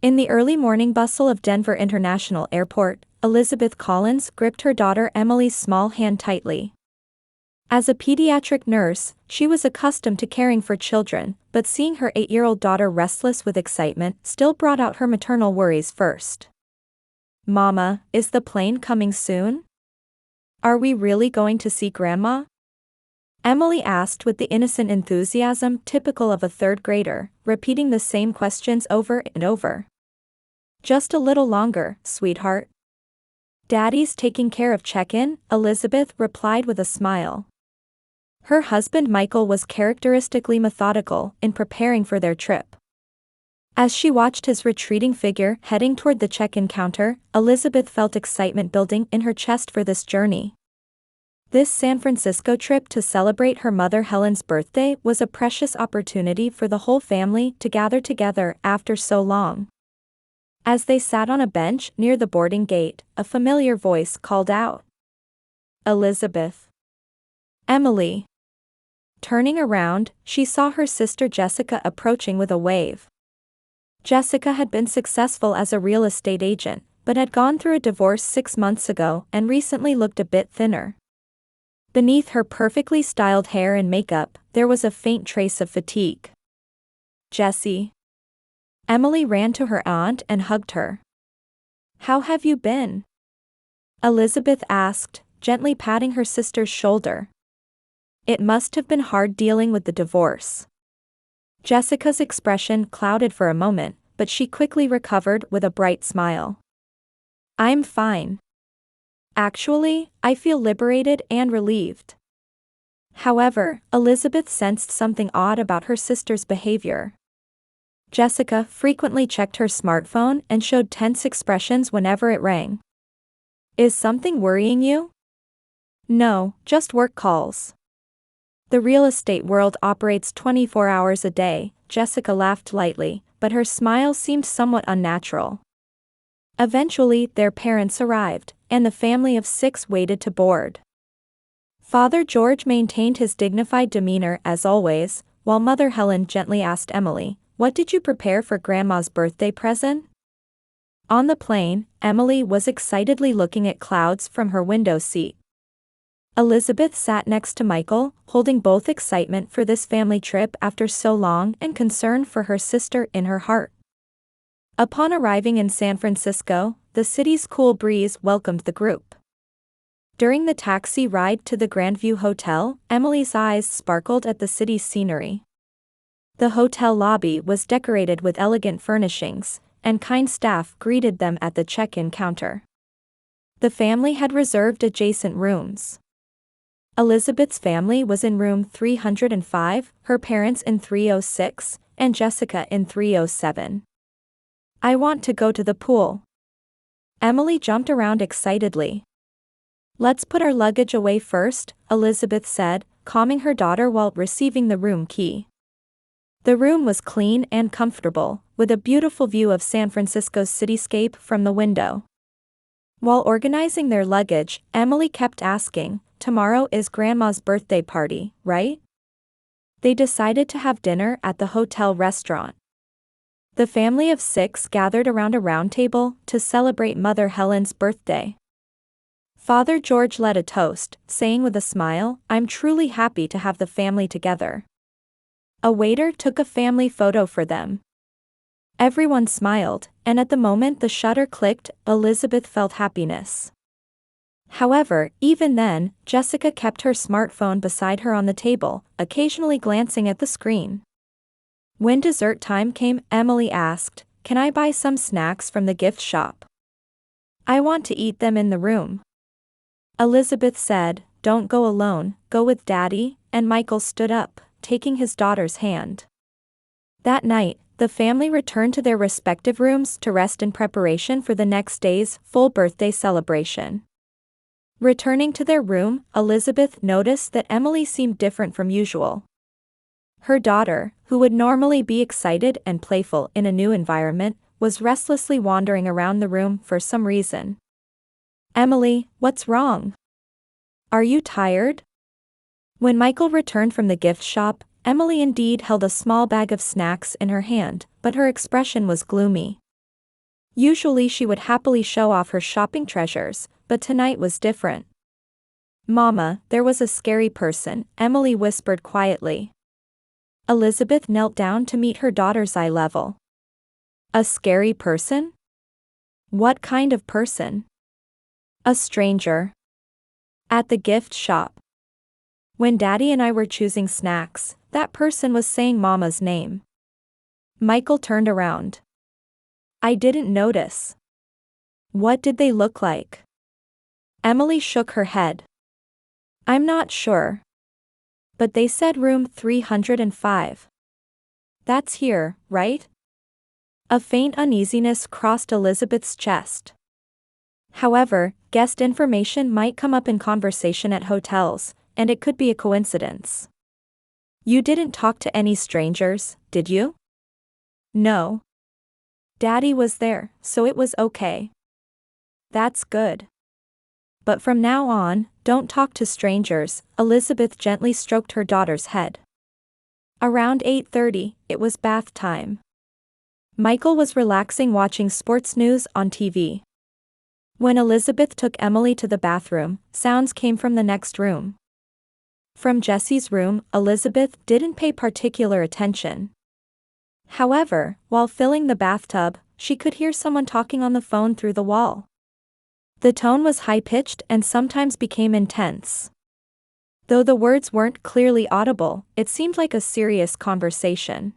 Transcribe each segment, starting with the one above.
In the early morning bustle of Denver International Airport, Elizabeth Collins gripped her daughter Emily's small hand tightly. As a pediatric nurse, she was accustomed to caring for children, but seeing her 8-year-old daughter restless with excitement still brought out her maternal worries first. "Mama, is the plane coming soon? Are we really going to see Grandma?" Emily asked with the innocent enthusiasm typical of a third grader, repeating the same questions over and over. "Just a little longer, sweetheart. Daddy's taking care of check-in," Elizabeth replied with a smile. Her husband Michael was characteristically methodical in preparing for their trip. As she watched his retreating figure heading toward the check-in counter, Elizabeth felt excitement building in her chest for this journey. This San Francisco trip to celebrate her mother Helen's birthday was a precious opportunity for the whole family to gather together after so long. As they sat on a bench near the boarding gate, a familiar voice called out, "Elizabeth." "Emily." Turning around, she saw her sister Jessica approaching with a wave. Jessica had been successful as a real estate agent, but had gone through a divorce 6 months ago and recently looked a bit thinner. Beneath her perfectly styled hair and makeup, there was a faint trace of fatigue. "Jessie." Emily ran to her aunt and hugged her. "How have you been?" Elizabeth asked, gently patting her sister's shoulder. "It must have been hard dealing with the divorce." Jessica's expression clouded for a moment, but she quickly recovered with a bright smile. "I'm fine. Actually, I feel liberated and relieved." However, Elizabeth sensed something odd about her sister's behavior. Jessica frequently checked her smartphone and showed tense expressions whenever it rang. "Is something worrying you?" "No, just work calls. The real estate world operates 24 hours a day," Jessica laughed lightly, but her smile seemed somewhat unnatural. Eventually, their parents arrived, and the family of 6 waited to board. Father George maintained his dignified demeanor as always, while Mother Helen gently asked Emily, "What did you prepare for Grandma's birthday present?" On the plane, Emily was excitedly looking at clouds from her window seat. Elizabeth sat next to Michael, holding both excitement for this family trip after so long and concern for her sister in her heart. Upon arriving in San Francisco, the city's cool breeze welcomed the group. During the taxi ride to the Grandview Hotel, Emily's eyes sparkled at the city's scenery. The hotel lobby was decorated with elegant furnishings, and kind staff greeted them at the check-in counter. The family had reserved adjacent rooms. Elizabeth's family was in room 305, her parents in 306, and Jessica in 307. "I want to go to the pool." Emily jumped around excitedly. "Let's put our luggage away first," Elizabeth said, calming her daughter while receiving the room key. The room was clean and comfortable, with a beautiful view of San Francisco's cityscape from the window. While organizing their luggage, Emily kept asking, "Tomorrow is Grandma's birthday party, right?" They decided to have dinner at the hotel restaurant. The family of 6 gathered around a round table to celebrate Mother Helen's birthday. Father George led a toast, saying with a smile, "I'm truly happy to have the family together." A waiter took a family photo for them. Everyone smiled, and at the moment the shutter clicked, Elizabeth felt happiness. However, even then, Jessica kept her smartphone beside her on the table, occasionally glancing at the screen. When dessert time came, Emily asked, "Can I buy some snacks from the gift shop? I want to eat them in the room." Elizabeth said, "Don't go alone, go with Daddy," and Michael stood up, taking his daughter's hand. That night, the family returned to their respective rooms to rest in preparation for the next day's full birthday celebration. Returning to their room, Elizabeth noticed that Emily seemed different from usual. Her daughter, who would normally be excited and playful in a new environment, was restlessly wandering around the room for some reason. "Emily, what's wrong? Are you tired?" When Michael returned from the gift shop, Emily indeed held a small bag of snacks in her hand, but her expression was gloomy. Usually she would happily show off her shopping treasures, but tonight was different. "Mama, there was a scary person," Emily whispered quietly. Elizabeth knelt down to meet her daughter's eye level. "A scary person? What kind of person?" "A stranger. At the gift shop. When Daddy and I were choosing snacks, that person was saying Mama's name." Michael turned around. "I didn't notice. What did they look like?" Emily shook her head. "I'm not sure. But they said room 305. That's here, right?" A faint uneasiness crossed Elizabeth's chest. However, guest information might come up in conversation at hotels, and it could be a coincidence. "You didn't talk to any strangers, did you?" "No. Daddy was there, so it was okay." "That's good. But from now on, don't talk to strangers," Elizabeth gently stroked her daughter's head. Around 8:30, it was bath time. Michael was relaxing watching sports news on TV. When Elizabeth took Emily to the bathroom, sounds came from the next room. From Jesse's room, Elizabeth didn't pay particular attention. However, while filling the bathtub, she could hear someone talking on the phone through the wall. The tone was high-pitched and sometimes became intense. Though the words weren't clearly audible, it seemed like a serious conversation.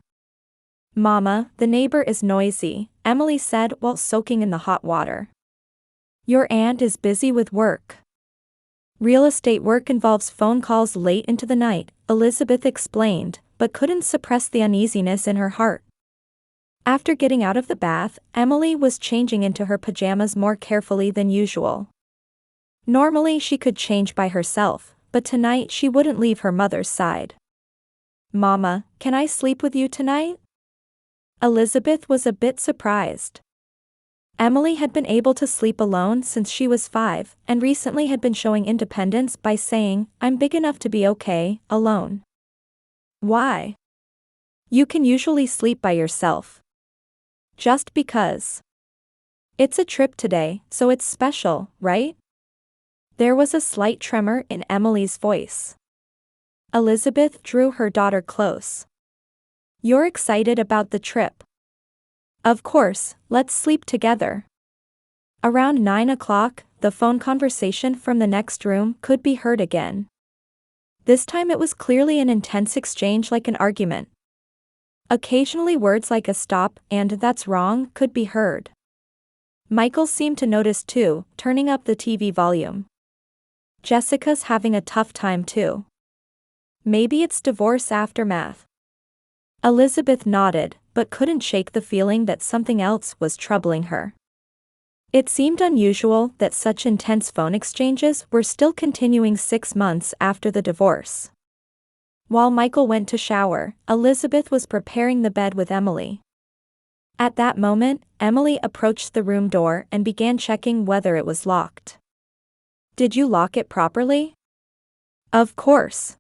"Mama, the neighbor is noisy," Emily said while soaking in the hot water. "Your aunt is busy with work. Real estate work involves phone calls late into the night," Elizabeth explained, but couldn't suppress the uneasiness in her heart. After getting out of the bath, Emily was changing into her pajamas more carefully than usual. Normally she could change by herself, but tonight she wouldn't leave her mother's side. "Mama, can I sleep with you tonight?" Elizabeth was a bit surprised. Emily had been able to sleep alone since she was 5, and recently had been showing independence by saying, "I'm big enough to be okay, alone." "Why? You can usually sleep by yourself." "Just because. It's a trip today, so it's special, right?" There was a slight tremor in Emily's voice. Elizabeth drew her daughter close. "You're excited about the trip?" "Of course, let's sleep together." Around 9 o'clock, the phone conversation from the next room could be heard again. This time it was clearly an intense exchange like an argument. Occasionally words like "a stop" and "that's wrong" could be heard. Michael seemed to notice too, turning up the TV volume. "Jessica's having a tough time too. Maybe it's divorce aftermath." Elizabeth nodded, but couldn't shake the feeling that something else was troubling her. It seemed unusual that such intense phone exchanges were still continuing 6 months after the divorce. While Michael went to shower, Elizabeth was preparing the bed with Emily. At that moment, Emily approached the room door and began checking whether it was locked. "Did you lock it properly?" "Of course.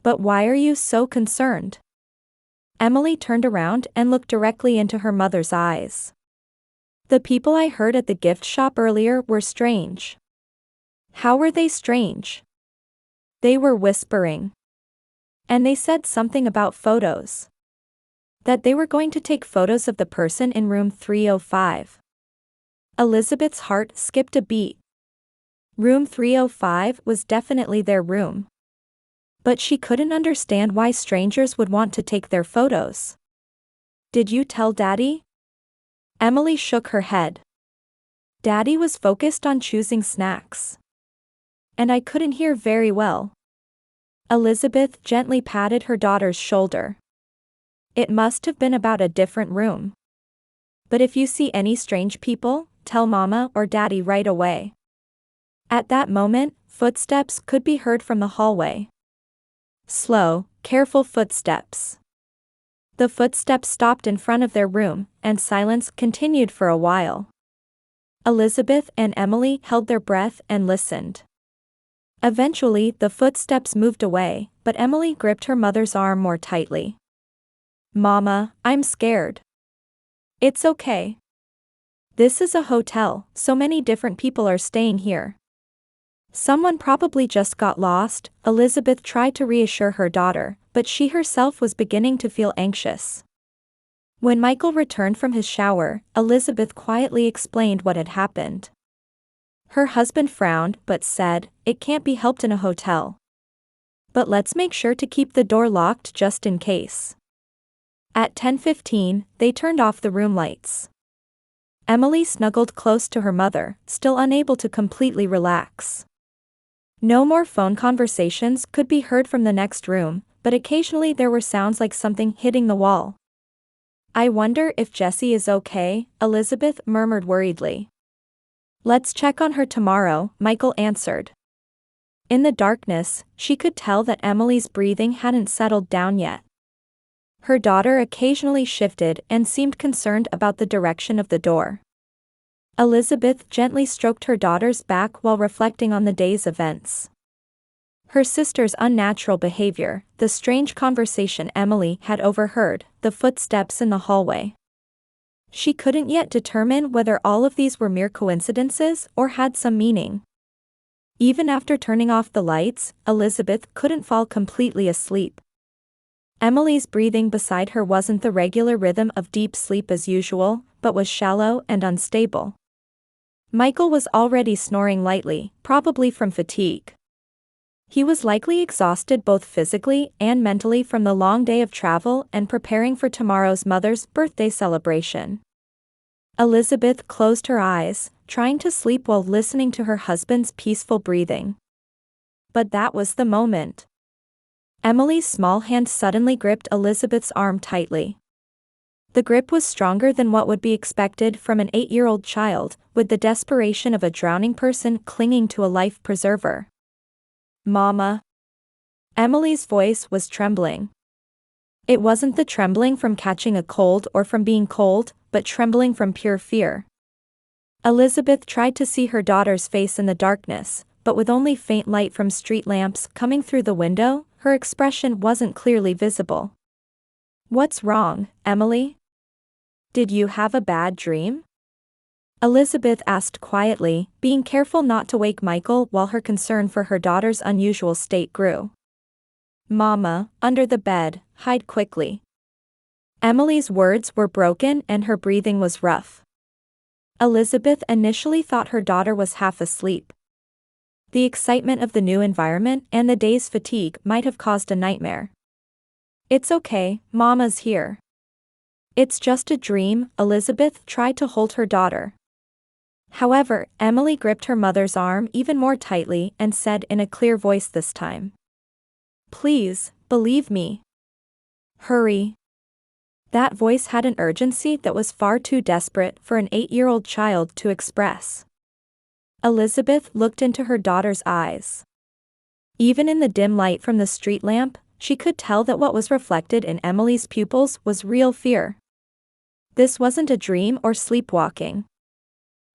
But why are you so concerned?" Emily turned around and looked directly into her mother's eyes. "The people I heard at the gift shop earlier were strange." "How were they strange?" "They were whispering. And they said something about photos. That they were going to take photos of the person in room 305. Elizabeth's heart skipped a beat. Room 305 was definitely their room. But she couldn't understand why strangers would want to take their photos. "Did you tell Daddy?" Emily shook her head. "Daddy was focused on choosing snacks. And I couldn't hear very well." Elizabeth gently patted her daughter's shoulder. "It must have been about a different room. But if you see any strange people, tell Mama or Daddy right away." At that moment, footsteps could be heard from the hallway. Slow, careful footsteps. The footsteps stopped in front of their room, and silence continued for a while. Elizabeth and Emily held their breath and listened. Eventually, the footsteps moved away, but Emily gripped her mother's arm more tightly. "Mama, I'm scared." "It's okay. This is a hotel, so many different people are staying here. Someone probably just got lost, Elizabeth tried to reassure her daughter, but she herself was beginning to feel anxious. When Michael returned from his shower, Elizabeth quietly explained what had happened. Her husband frowned but said, "It can't be helped in a hotel. But let's make sure to keep the door locked just in case." At 10:15, they turned off the room lights. Emily snuggled close to her mother, still unable to completely relax. No more phone conversations could be heard from the next room, but occasionally there were sounds like something hitting the wall. "I wonder if Jessie is okay," Elizabeth murmured worriedly. "Let's check on her tomorrow," Michael answered. In the darkness, she could tell that Emily's breathing hadn't settled down yet. Her daughter occasionally shifted and seemed concerned about the direction of the door. Elizabeth gently stroked her daughter's back while reflecting on the day's events. Her sister's unnatural behavior, the strange conversation Emily had overheard, the footsteps in the hallway. She couldn't yet determine whether all of these were mere coincidences or had some meaning. Even after turning off the lights, Elizabeth couldn't fall completely asleep. Emily's breathing beside her wasn't the regular rhythm of deep sleep as usual, but was shallow and unstable. Michael was already snoring lightly, probably from fatigue. He was likely exhausted both physically and mentally from the long day of travel and preparing for tomorrow's mother's birthday celebration. Elizabeth closed her eyes, trying to sleep while listening to her husband's peaceful breathing. But that was the moment. Emily's small hand suddenly gripped Elizabeth's arm tightly. The grip was stronger than what would be expected from an 8-year-old child, with the desperation of a drowning person clinging to a life preserver. "Mama." Emily's voice was trembling. It wasn't the trembling from catching a cold or from being cold, but trembling from pure fear. Elizabeth tried to see her daughter's face in the darkness, but with only faint light from street lamps coming through the window, her expression wasn't clearly visible. "What's wrong, Emily? Did you have a bad dream?" Elizabeth asked quietly, being careful not to wake Michael while her concern for her daughter's unusual state grew. "Mama, under the bed, hide quickly." Emily's words were broken and her breathing was rough. Elizabeth initially thought her daughter was half asleep. The excitement of the new environment and the day's fatigue might have caused a nightmare. "It's okay, Mama's here." "It's just a dream," Elizabeth tried to hold her daughter. However, Emily gripped her mother's arm even more tightly and said in a clear voice this time, "Please, believe me. Hurry." That voice had an urgency that was far too desperate for an 8-year-old child to express. Elizabeth looked into her daughter's eyes. Even in the dim light from the street lamp, she could tell that what was reflected in Emily's pupils was real fear. This wasn't a dream or sleepwalking.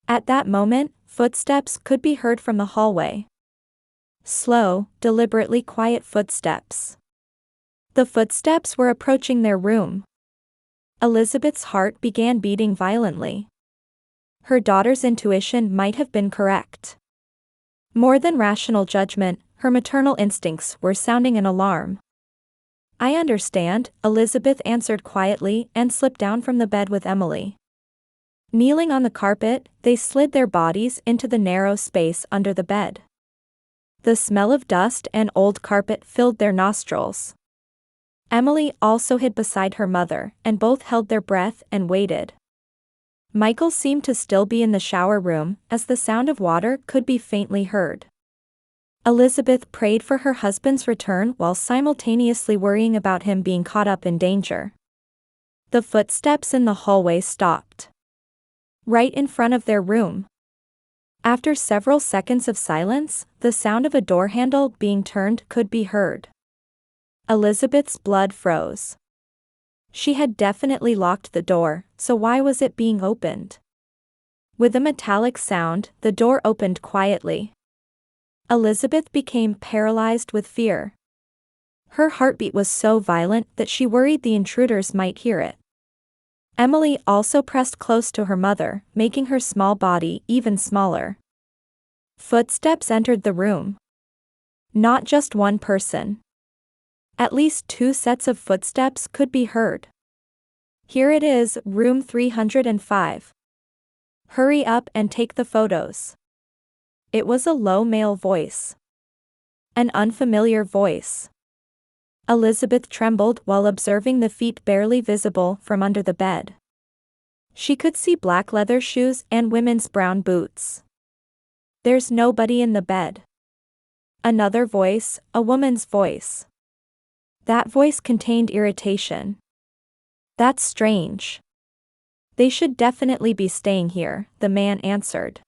At that moment, footsteps could be heard from the hallway. Slow, deliberately quiet footsteps. The footsteps were approaching their room. Elizabeth's heart began beating violently. Her daughter's intuition might have been correct. More than rational judgment, her maternal instincts were sounding an alarm. "I understand," Elizabeth answered quietly and slipped down from the bed with Emily. Kneeling on the carpet, they slid their bodies into the narrow space under the bed. The smell of dust and old carpet filled their nostrils. Emily also hid beside her mother, and both held their breath and waited. Michael seemed to still be in the shower room, as the sound of water could be faintly heard. Elizabeth prayed for her husband's return while simultaneously worrying about him being caught up in danger. The footsteps in the hallway stopped. Right in front of their room. After several seconds of silence, the sound of a door handle being turned could be heard. Elizabeth's blood froze. She had definitely locked the door, so why was it being opened? With a metallic sound, the door opened quietly. Elizabeth became paralyzed with fear. Her heartbeat was so violent that she worried the intruders might hear it. Emily also pressed close to her mother, making her small body even smaller. Footsteps entered the room. Not just one person. At least 2 sets of footsteps could be heard. Here it is, room 305. Hurry up and take the photos. It was a low male voice. An unfamiliar voice. Elizabeth trembled while observing the feet barely visible from under the bed. She could see black leather shoes and women's brown boots. There's nobody in the bed. Another voice, a woman's voice. That voice contained irritation. That's strange. They should definitely be staying here, the man answered.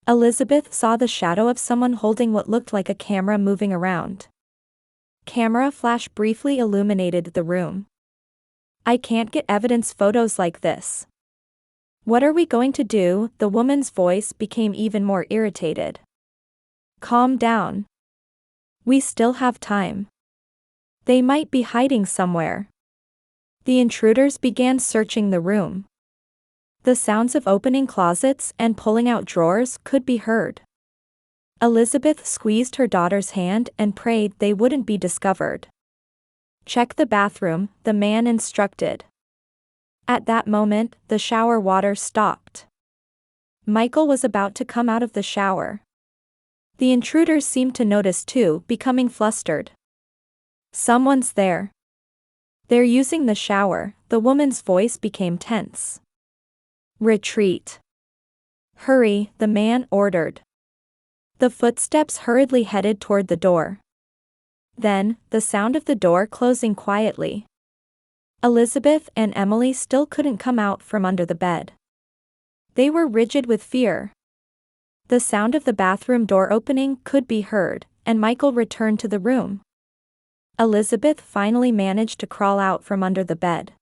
Elizabeth saw the shadow of someone holding what looked like a camera moving around. Camera flash briefly illuminated the room. I can't get evidence photos like this. What are we going to do? The woman's voice became even more irritated. Calm down. We still have time. They might be hiding somewhere. The intruders began searching the room. The sounds of opening closets and pulling out drawers could be heard. Elizabeth squeezed her daughter's hand and prayed they wouldn't be discovered. Check the bathroom, the man instructed. At that moment, the shower water stopped. Michael was about to come out of the shower. The intruders seemed to notice too, becoming flustered. Someone's there. They're using the shower, the woman's voice became tense. Retreat. Hurry, the man ordered. The footsteps hurriedly headed toward the door. Then, the sound of the door closing quietly. Elizabeth and Emily still couldn't come out from under the bed. They were rigid with fear. The sound of the bathroom door opening could be heard, and Michael returned to the room. Elizabeth finally managed to crawl out from under the bed.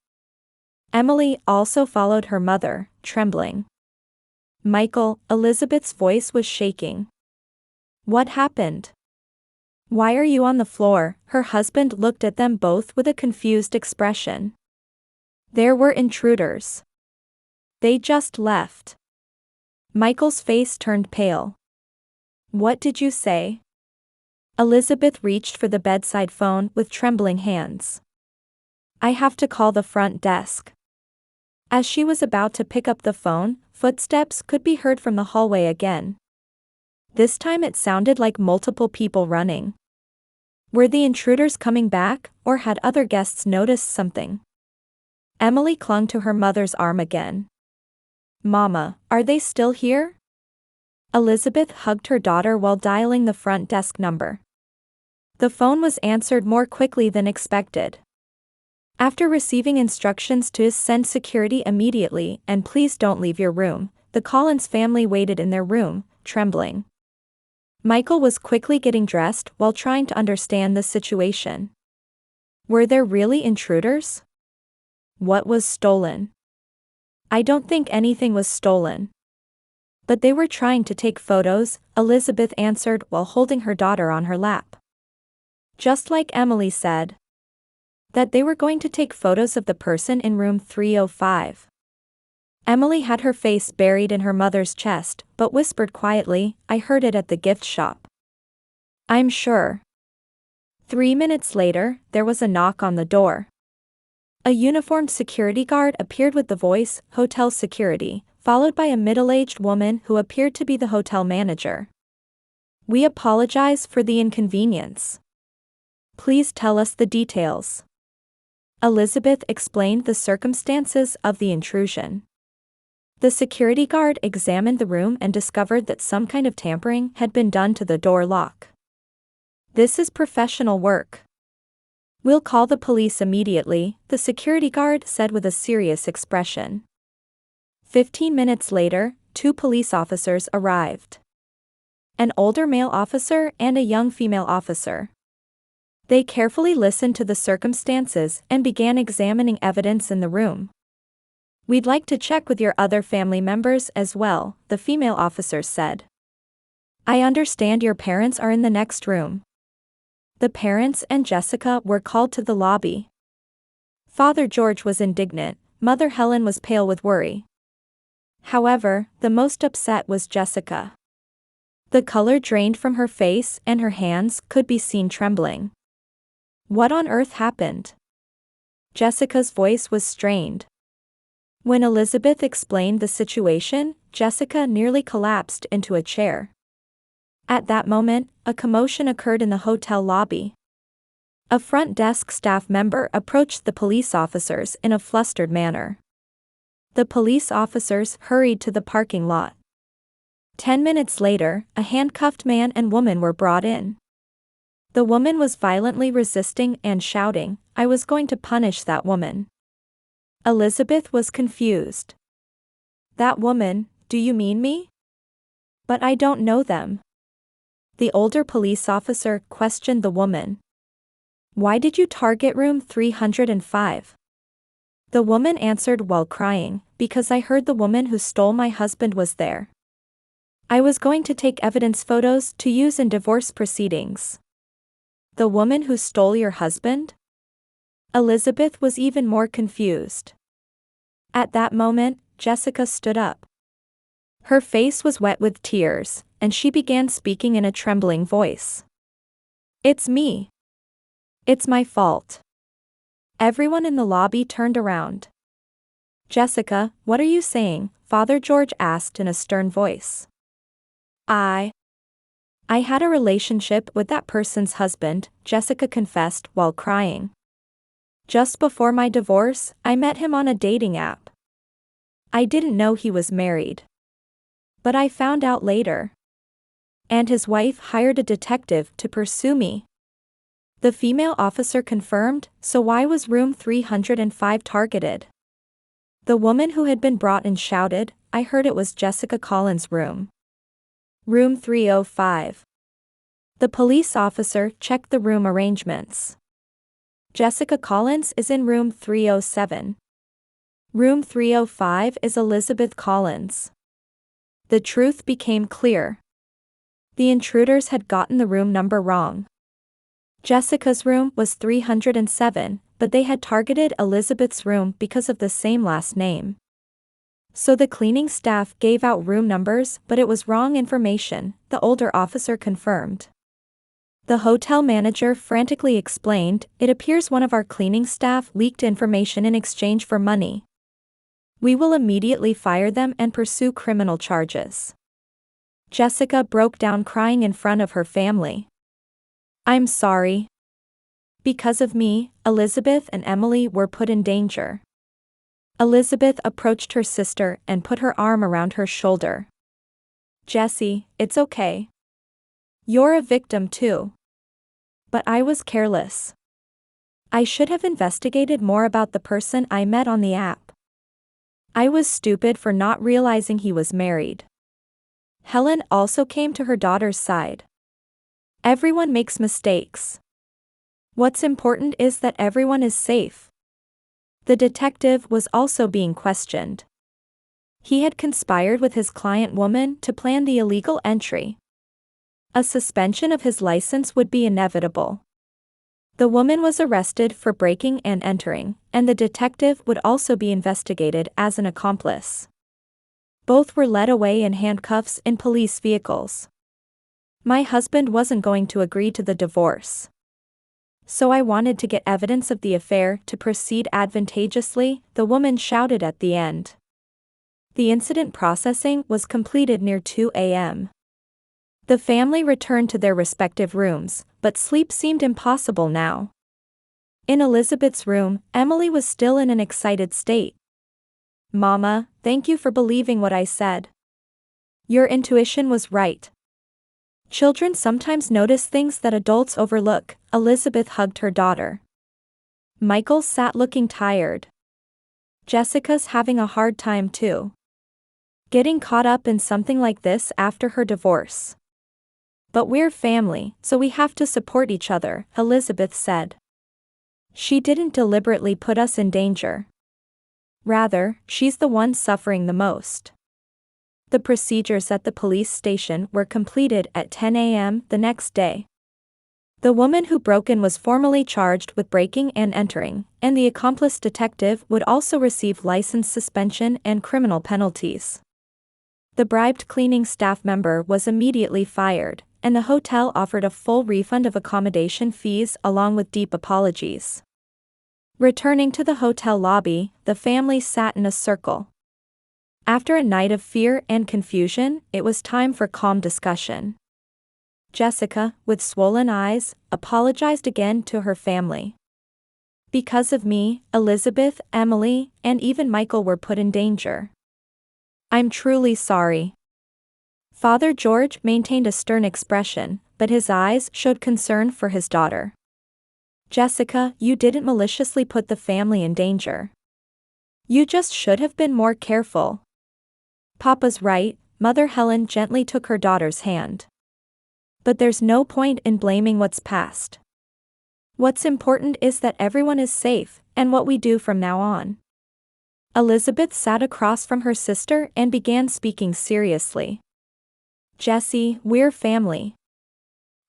Emily also followed her mother, trembling. Michael, Elizabeth's voice was shaking. What happened? Why are you on the floor? Her husband looked at them both with a confused expression. There were intruders. They just left. Michael's face turned pale. What did you say? Elizabeth reached for the bedside phone with trembling hands. I have to call the front desk. As she was about to pick up the phone, footsteps could be heard from the hallway again. This time it sounded like multiple people running. Were the intruders coming back, or had other guests noticed something? Emily clung to her mother's arm again. Mama, are they still here? Elizabeth hugged her daughter while dialing the front desk number. The phone was answered more quickly than expected. After receiving instructions to send security immediately and please don't leave your room, the Collins family waited in their room, trembling. Michael was quickly getting dressed while trying to understand the situation. Were there really intruders? What was stolen? I don't think anything was stolen. But they were trying to take photos, Elizabeth answered while holding her daughter on her lap. Just like Emily said. That they were going to take photos of the person in room 305. Emily had her face buried in her mother's chest, but whispered quietly, I heard it at the gift shop. I'm sure. 3 minutes later, there was a knock on the door. A uniformed security guard appeared with the voice, hotel security, followed by a middle-aged woman who appeared to be the hotel manager. We apologize for the inconvenience. Please tell us the details. Elizabeth explained the circumstances of the intrusion. The security guard examined the room and discovered that some kind of tampering had been done to the door lock. This is professional work. We'll call the police immediately, the security guard said with a serious expression. 15 minutes later, 2 police officers arrived. An older male officer and a young female officer. They carefully listened to the circumstances and began examining evidence in the room. We'd like to check with your other family members as well, the female officer said. I understand your parents are in the next room. The parents and Jessica were called to the lobby. Father George was indignant, Mother Helen was pale with worry. However, the most upset was Jessica. The color drained from her face and her hands could be seen trembling. What on earth happened? Jessica's voice was strained. When Elizabeth explained the situation, Jessica nearly collapsed into a chair. At that moment, a commotion occurred in the hotel lobby. A front desk staff member approached the police officers in a flustered manner. The police officers hurried to the parking lot. 10 minutes later, a handcuffed man and woman were brought in. The woman was violently resisting and shouting, "I was going to punish that woman." Elizabeth was confused. "That woman, do you mean me? But I don't know them." The older police officer questioned the woman. "Why did you target room 305? The woman answered while crying, "Because I heard the woman who stole my husband was there. I was going to take evidence photos to use in divorce proceedings." "The woman who stole your husband?" Elizabeth was even more confused. At that moment, Jessica stood up. Her face was wet with tears, and she began speaking in a trembling voice. "It's me. It's my fault." Everyone in the lobby turned around. "Jessica, what are you saying?" Father George asked in a stern voice. I had a relationship with that person's husband," Jessica confessed while crying. "Just before my divorce, I met him on a dating app. I didn't know he was married. But I found out later. And his wife hired a detective to pursue me." The female officer confirmed, "So why was room 305 targeted?" The woman who had been brought in shouted, "I heard it was Jessica Collins' room. Room 305. The police officer checked the room arrangements. "Jessica Collins is in room 307. Room 305 is Elizabeth Collins." The truth became clear. The intruders had gotten the room number wrong. Jessica's room was 307, but they had targeted Elizabeth's room because of the same last name. So the cleaning staff gave out room numbers, but it was wrong information, the older officer confirmed. The hotel manager frantically explained, "It appears one of our cleaning staff leaked information in exchange for money. We will immediately fire them and pursue criminal charges." Jessica broke down crying in front of her family. "I'm sorry. Because of me, Elizabeth and Emily were put in danger." Elizabeth approached her sister and put her arm around her shoulder. "Jessie, it's okay. You're a victim too. But I was careless. I should have investigated more about the person I met on the app. I was stupid for not realizing he was married." Helen also came to her daughter's side. "Everyone makes mistakes. What's important is that everyone is safe." The detective was also being questioned. He had conspired with his client woman to plan the illegal entry. A suspension of his license would be inevitable. The woman was arrested for breaking and entering, and the detective would also be investigated as an accomplice. Both were led away in handcuffs in police vehicles. "My husband wasn't going to agree to the divorce. So I wanted to get evidence of the affair to proceed advantageously," the woman shouted at the end. The incident processing was completed near 2 a.m. The family returned to their respective rooms, but sleep seemed impossible now. In Elizabeth's room, Emily was still in an excited state. "Mama, thank you for believing what I said. Your intuition was right. Children sometimes notice things that adults overlook," Elizabeth hugged her daughter. Michael sat looking tired. "Jessica's having a hard time too. Getting caught up in something like this after her divorce. But we're family, so we have to support each other," Elizabeth said. "She didn't deliberately put us in danger. Rather, she's the one suffering the most." The procedures at the police station were completed at 10 a.m. the next day. The woman who broke in was formally charged with breaking and entering, and the accomplice detective would also receive license suspension and criminal penalties. The bribed cleaning staff member was immediately fired, and the hotel offered a full refund of accommodation fees along with deep apologies. Returning to the hotel lobby, the family sat in a circle. After a night of fear and confusion, it was time for calm discussion. Jessica, with swollen eyes, apologized again to her family. Because of me, Elizabeth, Emily, and even Michael were put in danger. I'm truly sorry. Father George maintained a stern expression, but his eyes showed concern for his daughter. Jessica, you didn't maliciously put the family in danger. You just should have been more careful. Papa's right, Mother Helen gently took her daughter's hand. But there's no point in blaming what's past. What's important is that everyone is safe, and what we do from now on. Elizabeth sat across from her sister and began speaking seriously. Jessie, we're family.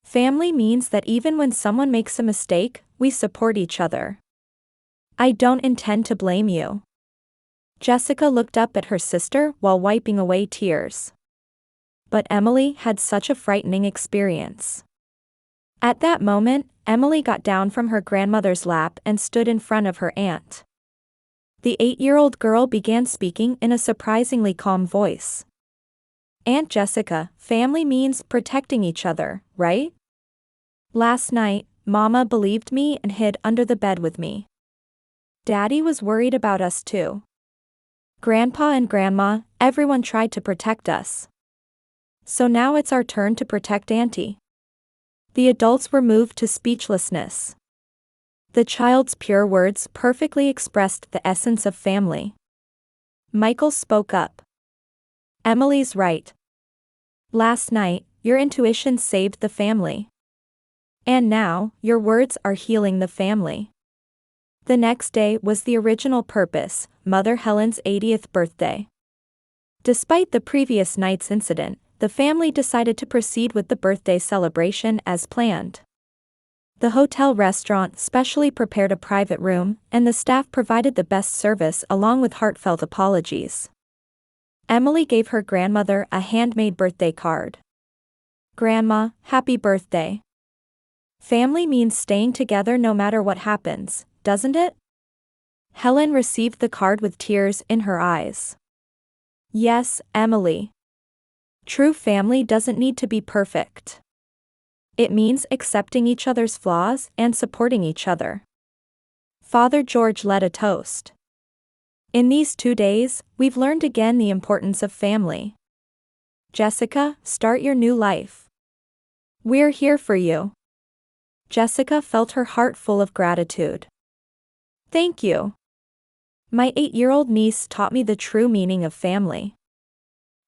Family means that even when someone makes a mistake, we support each other. I don't intend to blame you. Jessica looked up at her sister while wiping away tears. But Emily had such a frightening experience. At that moment, Emily got down from her grandmother's lap and stood in front of her aunt. The 8-year-old girl began speaking in a surprisingly calm voice. Aunt Jessica, family means protecting each other, right? Last night, Mama believed me and hid under the bed with me. Daddy was worried about us too. Grandpa and Grandma, everyone tried to protect us. So now it's our turn to protect Auntie. The adults were moved to speechlessness. The child's pure words perfectly expressed the essence of family. Michael spoke up. Emily's right. Last night, your intuition saved the family. And now, your words are healing the family. The next day was the original purpose, Mother Helen's 80th birthday. Despite the previous night's incident, the family decided to proceed with the birthday celebration as planned. The hotel restaurant specially prepared a private room, and the staff provided the best service along with heartfelt apologies. Emily gave her grandmother a handmade birthday card. Grandma, happy birthday. Family means staying together no matter what happens, doesn't it? Helen received the card with tears in her eyes. Yes, Emily. True family doesn't need to be perfect. It means accepting each other's flaws and supporting each other. Father George led a toast. In these 2 days, we've learned again the importance of family. Jessica, start your new life. We're here for you. Jessica felt her heart full of gratitude. Thank you. My 8-year-old niece taught me the true meaning of family.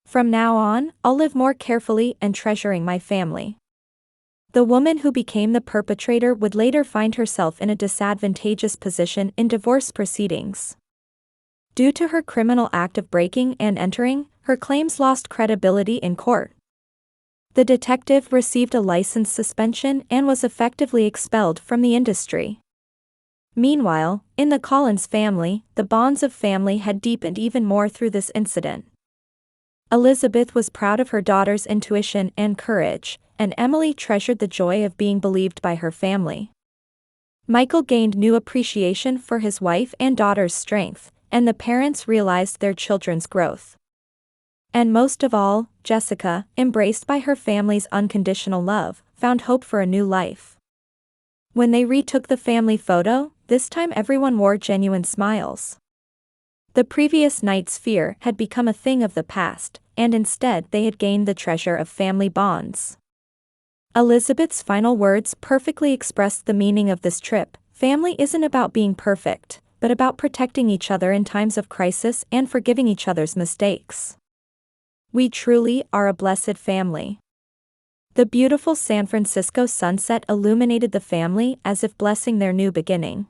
From now on, I'll live more carefully and treasuring my family. The woman who became the perpetrator would later find herself in a disadvantageous position in divorce proceedings. Due to her criminal act of breaking and entering, her claims lost credibility in court. The detective received a license suspension and was effectively expelled from the industry. Meanwhile, in the Collins family, the bonds of family had deepened even more through this incident. Elizabeth was proud of her daughter's intuition and courage, and Emily treasured the joy of being believed by her family. Michael gained new appreciation for his wife and daughter's strength, and the parents realized their children's growth. And most of all, Jessica, embraced by her family's unconditional love, found hope for a new life. When they retook the family photo, this time everyone wore genuine smiles. The previous night's fear had become a thing of the past, and instead they had gained the treasure of family bonds. Elizabeth's final words perfectly expressed the meaning of this trip. Family isn't about being perfect, but about protecting each other in times of crisis and forgiving each other's mistakes. We truly are a blessed family. The beautiful San Francisco sunset illuminated the family as if blessing their new beginning.